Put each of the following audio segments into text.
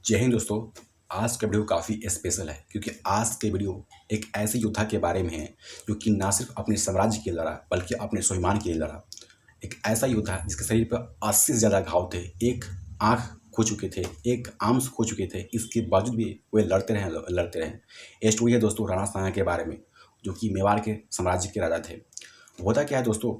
जय हिंद दोस्तों। आज का वीडियो काफ़ी स्पेशल है क्योंकि आज के वीडियो एक ऐसे योद्धा के बारे में है जो कि ना सिर्फ अपने साम्राज्य के लिए लड़ा बल्कि अपने स्वाभिमान के लिए लड़ा। एक ऐसा योद्धा जिसके शरीर पर 80 से ज़्यादा घाव थे, एक आँख खो चुके थे, एक आर्म खो चुके थे, इसके बावजूद भी वे लड़ते रहे। ये स्टोरी है दोस्तों राणा सांगा के बारे में, जो कि मेवाड़ के साम्राज्य के राजा थे। होता क्या है दोस्तों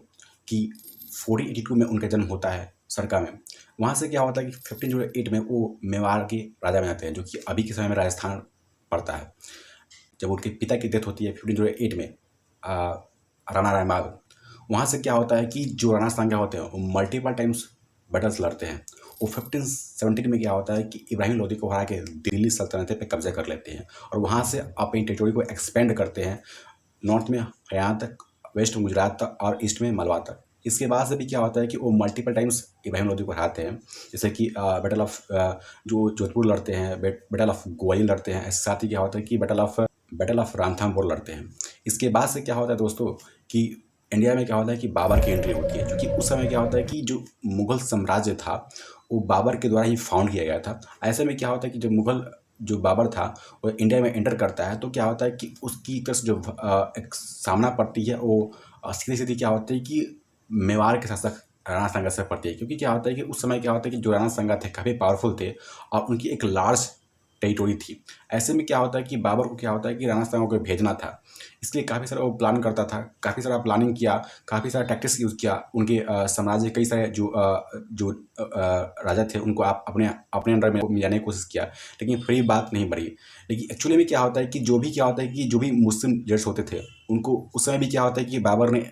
कि 1482 में उनका जन्म होता है सरका में। वहाँ से क्या होता है कि 1508 में वो मेवाड़ के राजा बन जाते हैं, जो कि अभी के समय में राजस्थान पड़ता है। जब उनके पिता की डेथ होती है 1508 में, राणा रायमाल, वहाँ से क्या होता है कि जो राणा सांगा होते हैं वो मल्टीपल टाइम्स बैटल्स लड़ते हैं। वो 1517 में क्या होता है कि इब्राहिम लोदी को हरा के दिल्ली सल्तनत पे कब्जा कर लेते हैं और वहाँ से अपनी टेरिटोरी को एक्सपेंड करते हैं, नॉर्थ में हरियाणा तक, वेस्ट में गुजरात तक और ईस्ट में मलवा तक। इसके बाद से भी क्या होता है कि वो मल्टीपल टाइम्स इब्राहिम लोदी को हराते हैं, जैसे कि बैटल ऑफ जो जोधपुर लड़ते हैं, बैटल ऑफ ग्वालियर लड़ते हैं। ऐसे साथ ही क्या होता है कि बैटल ऑफ रामथामपुर लड़ते हैं। इसके बाद से क्या होता है दोस्तों कि इंडिया में क्या होता है कि बाबर की एंट्री होती है, क्योंकि उस समय क्या होता है कि जो मुगल साम्राज्य था वो बाबर के द्वारा ही फाउंड किया गया था। ऐसे में क्या होता है कि जो बाबर था वो इंडिया में एंटर करता है, तो क्या होता है कि उसकी तरफ जो एक सामना पड़ती है वो सीधी सीधी क्या होती है कि मेवाड़ के शासक राणा सांगा से पड़ती है। क्योंकि क्या होता है कि उस समय क्या होता है कि जो राणा सांगा थे काफ़ी पावरफुल थे और उनकी एक लार्ज टेरिटोरी थी। ऐसे में क्या होता है कि बाबर को क्या होता है कि राणा सांगा को भेजना था, इसलिए काफ़ी सारा वो प्लान करता था, काफ़ी सारा प्लानिंग किया, काफ़ी सारा टैक्टिक्स यूज़ किया। उनके साम्राज्य कई सारे जो राजा थे उनको आप अपने अपने अंडर में जाने की कोशिश किया, लेकिन फिर बात नहीं बढ़ी। लेकिन एक्चुअली में क्या होता है कि जो भी मुस्लिम लीडर्स होते थे उनको उस समय भी क्या होता है कि बाबर ने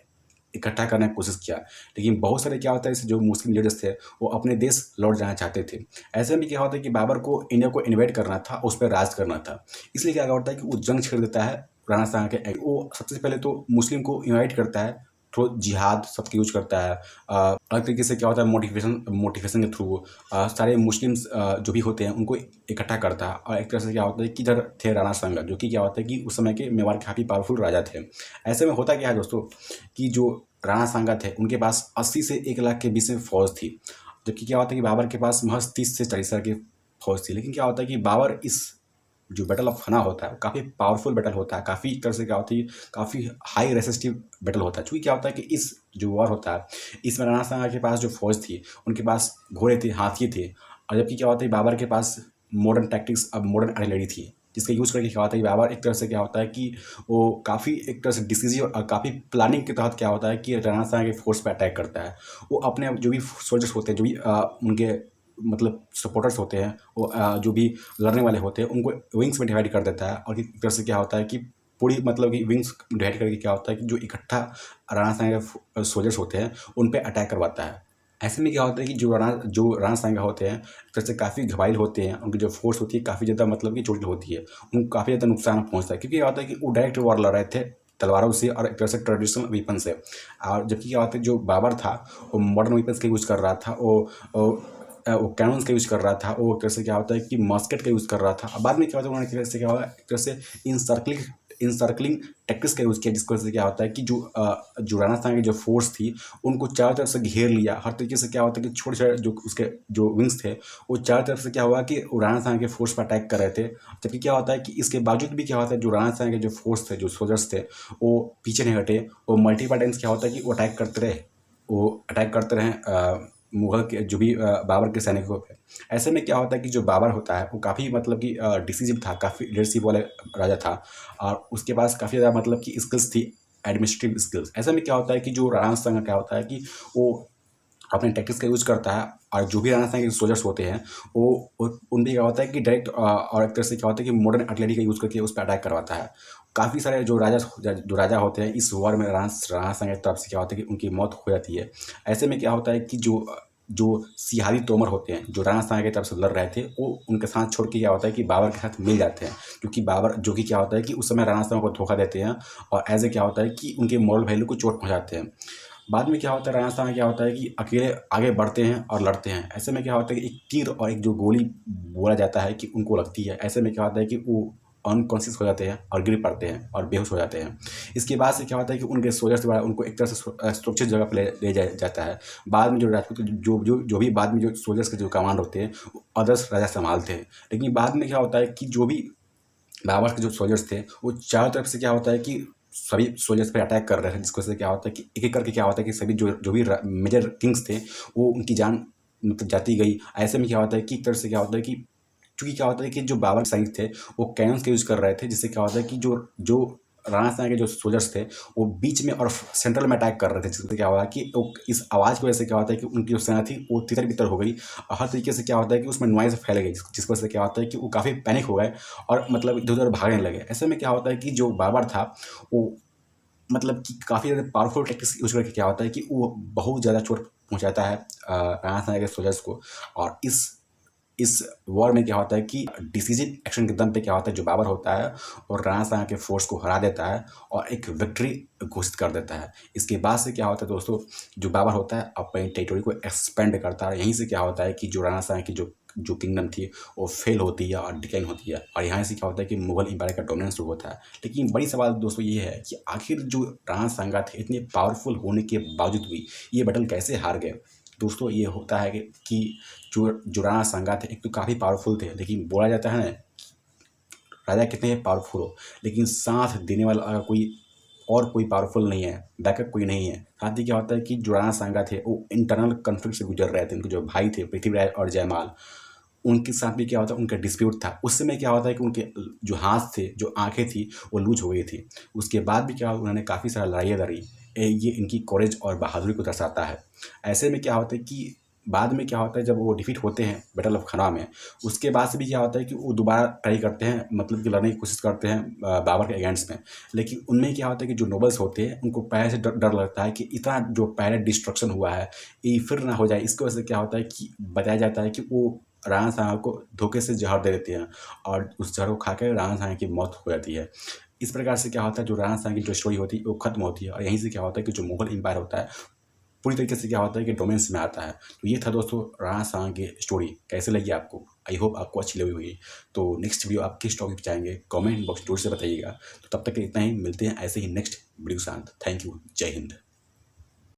इकट्ठा करने की कोशिश किया, लेकिन बहुत सारे क्या होता है जो मुस्लिम लीडर्स थे वो अपने देश लौट जाना चाहते थे। ऐसे में क्या होता है कि बाबर को इंडिया को इन्वेट करना था, उस पर राज करना था। इसलिए क्या होता है कि वो जंग छेड़ देता है राणा सांगा के। वो सबसे पहले तो मुस्लिम को इन्वाइट करता है, थ्रू जिहाद सबके यूज करता है। अलग तरीके से क्या होता है मोटिवेशन के थ्रू सारे मुस्लिम्स जो भी होते हैं उनको इकट्ठा करता है। और एक तरह से क्या होता है कि इधर थे राणा सांगा, जो कि क्या होता है कि उस समय के मेवाड़ के काफ़ी पावरफुल राजा थे। ऐसे में होता क्या है दोस्तों कि जो राणा सांगा थे उनके पास 80 से 1 लाख के बीच में फौज थी, जबकि क्या होता है कि बाबर के पास महज 30 से 40 हज़ार की फौज थी। लेकिन क्या होता है कि बाबर इस जो बैटल ऑफ हना होता है काफ़ी पावरफुल बैटल होता है, काफ़ी तरह से क्या होती है काफ़ी हाई रेसिस्टिव बैटल होता है। क्योंकि क्या होता है कि इस जो वॉर होता है इसमें राणा सांगा के पास जो फौज थी उनके पास घोड़े थे, हाथी थे, और जबकि क्या होता है बाबर के पास मॉडर्न टैक्टिक्स अब मॉडर्न आर्टिलरी थी, जिसका यूज़ करके क्या होता है बाबर एक तरह से क्या होता है कि वो काफ़ी एक तरह से डिसीजिव और काफ़ी प्लानिंग के तहत क्या होता है कि राणा सांगा के फोर्स पर अटैक करता है। वो अपने जो भी सोल्जर्स होते हैं, जो भी उनके मतलब सपोर्टर्स होते हैं, वो जो भी लड़ने वाले होते हैं उनको विंग्स में डिवाइड कर देता है। और एक तरह से क्या होता है कि पूरी मतलब कि विंग्स डिवाइड करके क्या होता है कि जो इकट्ठा राणा सांगा के सोल्जर्स होते हैं उन पे अटैक करवाता है। ऐसे में क्या होता है कि जो राणा सांगा होते हैं एक तरह से काफ़ी घबाइल होते हैं, उनकी जो फोर्स होती है काफ़ी ज़्यादा मतलब कि चोटिल होती है, उनको काफ़ी ज़्यादा नुकसान पहुँचता है। क्योंकि क्या होता है कि वो डायरेक्ट वॉर लड़ रहे थे तलवारों से और एक तरह से ट्रेडिशनल वेपन से। और जबकि क्या होता है जो बाबर था वो मॉडर्न वेपन्स का यूज़ कर रहा था, वो कैनन्स का यूज़ कर रहा था, वो एक तरह से क्या होता है कि मस्केट का यूज़ कर रहा था। अब बाद में क्या होता है उन्होंने क्या होगा एक तरह से इंसर्कलिंग टैक्टिक्स का यूज़ किया, जिसकी वजह से क्या होता है कि जो राणा सांगा की जो फोर्स थी उनको चारों तरफ से घेर लिया। हर तरीके से क्या होता है कि छोटे छोटे जो उसके जो विंग्स थे वो चारों तरफ से क्या हुआ कि राणा सांगा के फोर्स पर अटैक कर रहे थे। जबकि क्या होता है कि इसके बावजूद भी क्या होता है जो राणा सांगा के जो फोर्स थे, जो सोल्जर्स थे, वो पीछे नहीं हटे। वो मल्टीपल टाइम्स क्या होता है कि वो अटैक करते रहे मुगल के जो भी बाबर के सैनिकों पे। ऐसे में क्या होता है कि जो बाबर होता है वो काफ़ी मतलब कि डिसीजिव था, काफ़ी लीडरशिप वाले राजा था, और उसके पास काफ़ी ज़्यादा मतलब कि स्किल्स थी, एडमिनिस्ट्रेटिव स्किल्स। ऐसे में क्या होता है कि जो राणा सांगा क्या होता है कि वो अपने टैक्टिक्स का यूज़ करता है, और जो भी राणा सांगा के सोल्जर्स होते हैं वो उन पे क्या होता है कि डायरेक्ट और एक तरह से क्या होता है कि मॉडर्न आर्टिलरी का यूज़ करके उस पर अटैक करवाता है। काफ़ी सारे जो राजा होते हैं इस वॉर में राणा सांगा की तरफ से क्या होता है कि उनकी मौत हो जाती है। ऐसे में क्या होता है कि जो सिहारी तोमर होते हैं जो राणा सांगा की तरफ से लड़ रहे थे वो उनके साथ छोड़ के क्या होता है कि बाबर के साथ मिल जाते हैं, क्योंकि बाबर जो कि क्या होता है कि उस समय राणा सांगा को धोखा देते हैं और एज ए क्या होता है कि उनके मॉरल वैल्यू को चोट पहुंचाते हैं। बाद में क्या होता है राणा सांगा क्या होता है कि अकेले आगे बढ़ते हैं और लड़ते हैं। ऐसे में क्या होता है कि एक तीर और एक जो गोली बोला जाता है कि उनको लगती है। ऐसे में क्या होता है कि वो अनकॉन्शियस हो जाते हैं और गिर पड़ते हैं और बेहोश हो जाते हैं। इसके बाद से क्या होता है कि उनके सोल्जर्स द्वारा उनको एक तरह से सुरक्षित जगह पर ले जाया जाता है। बाद में जो राजपूत जो भी बाद में जो सोल्जर्स के जो कमांड होते हैं अदर्स राजा संभालते हैं। लेकिन बाद में क्या होता है कि जो भी बाबर के जो सोल्जर्स थे वो चारों तरफ से क्या होता है कि सभी सोल्जर्स पे अटैक कर रहे हैं, जिसकी वजह से क्या होता है कि एक एक करके क्या होता है कि सभी जो भी मेजर किंग्स थे वो उनकी जान मतलब जाती गई। ऐसे में क्या होता है कि एक तरह से क्या होता है कि चूँकि क्या होता है कि जो बाबर सैनिक थे वो कैनन्स का यूज़ कर रहे थे, जिससे क्या होता है कि जो राणा साहब के जो सोल्जर्स थे वो बीच में और सेंट्रल में अटैक कर रहे थे, जिससे क्या हुआ कि वो इस आवाज़ की वजह से क्या होता है कि उनकी जो सेना थी वो तितर-बितर हो गई और हर तरीके से क्या होता है कि उसमें नॉइज़ फैल गई, जिसकी वजह से क्या होता है कि वो काफ़ी पैनिक हो गए और मतलब इधर-उधर भागने लगे। ऐसे में क्या होता है कि जो बाबर था वो मतलब कि काफ़ी ज़्यादा पावरफुल टेक्टिक्स यूज़ करके क्या होता है कि वो बहुत ज़्यादा चोट पहुँचाता है राणा साहब के सोल्जर्स को। और इस वॉर में क्या होता है कि डिसीजन एक्शन के दम पे क्या होता है जो बाबर होता है और राणा साहब के फोर्स को हरा देता है और एक विक्ट्री घोषित कर देता है। इसके बाद से क्या होता है दोस्तों, जो बाबर होता है अपनी टेरिटरी को एक्सपेंड करता है। यहीं से क्या होता है कि जो राणा साहब की जो किंगडम थी वो फेल होती है और डिक्लाइन होती है और यहाँ से क्या होता है कि मुगल एम्पायर का डोमिनेंस शुरू होता है। लेकिन बड़ी सवाल दोस्तों ये है कि आखिर जो राणा सांगा थे इतने पावरफुल होने के बावजूद भी ये बैटल कैसे हार गए। दोस्तों ये होता है कि जो राणा सांगा थे एक तो काफ़ी पावरफुल थे, लेकिन बोला जाता है ना राजा कितने पावरफुल हो लेकिन साथ देने वाला अगर कोई पावरफुल नहीं है, बैकअप कोई नहीं है। साथ ही क्या होता है कि जो राणा सांगा थे वो इंटरनल कन्फ्लिक्ट से गुजर रहे थे। उनके जो भाई थे पृथ्वीराज और जयमाल, उनके साथ भी क्या होता है उनका डिस्प्यूट था। उस समय क्या होता है कि उनके जो हाथ थे, जो आँखें थी वो लूज़ हो गई थी। उसके बाद भी क्या उन्होंने काफ़ी सारा लड़ाइयाँ लड़ी। ये इनकी करेज और बहादुरी को दर्शाता है। ऐसे में क्या होता है कि बाद में क्या होता है जब वो डिफीट होते हैं बैटल ऑफ खनवा में, उसके बाद से भी क्या होता है कि वो दोबारा ट्राई करते हैं, मतलब कि लड़ने की कोशिश करते हैं बाबर के अगेंस्ट में। लेकिन उनमें क्या होता है कि जो नोबल्स होते हैं उनको पहले से डर लगता है कि इतना जो पहले डिस्ट्रक्शन हुआ है ये फिर ना हो जाए। इसकी वजह से क्या होता है कि बताया जाता है कि वो राणा साहब को धोखे से जहर दे देते हैं और उस जहर को खा कर राणा साहब की मौत हो जाती है। इस प्रकार से क्या होता है जो राणा साहब की जो स्टोरी होती है वो खत्म होती है और यहीं से क्या होता है कि जो मुगल एम्पायर होता है पूरी तरीके से क्या होता है कि डोमेन्स में आता है। तो ये था दोस्तों राणा साहब की स्टोरी। कैसे लगी आपको? आई होप आपको अच्छी लगी होगी। तो नेक्स्ट वीडियो आप किस टॉपिक पे चाहेंगे कमेंट बॉक्स जरूर से बताइएगा। तो तब तक के इतना ही, मिलते हैं ऐसे ही नेक्स्ट वीडियो के साथ। Thank you. जय हिंद।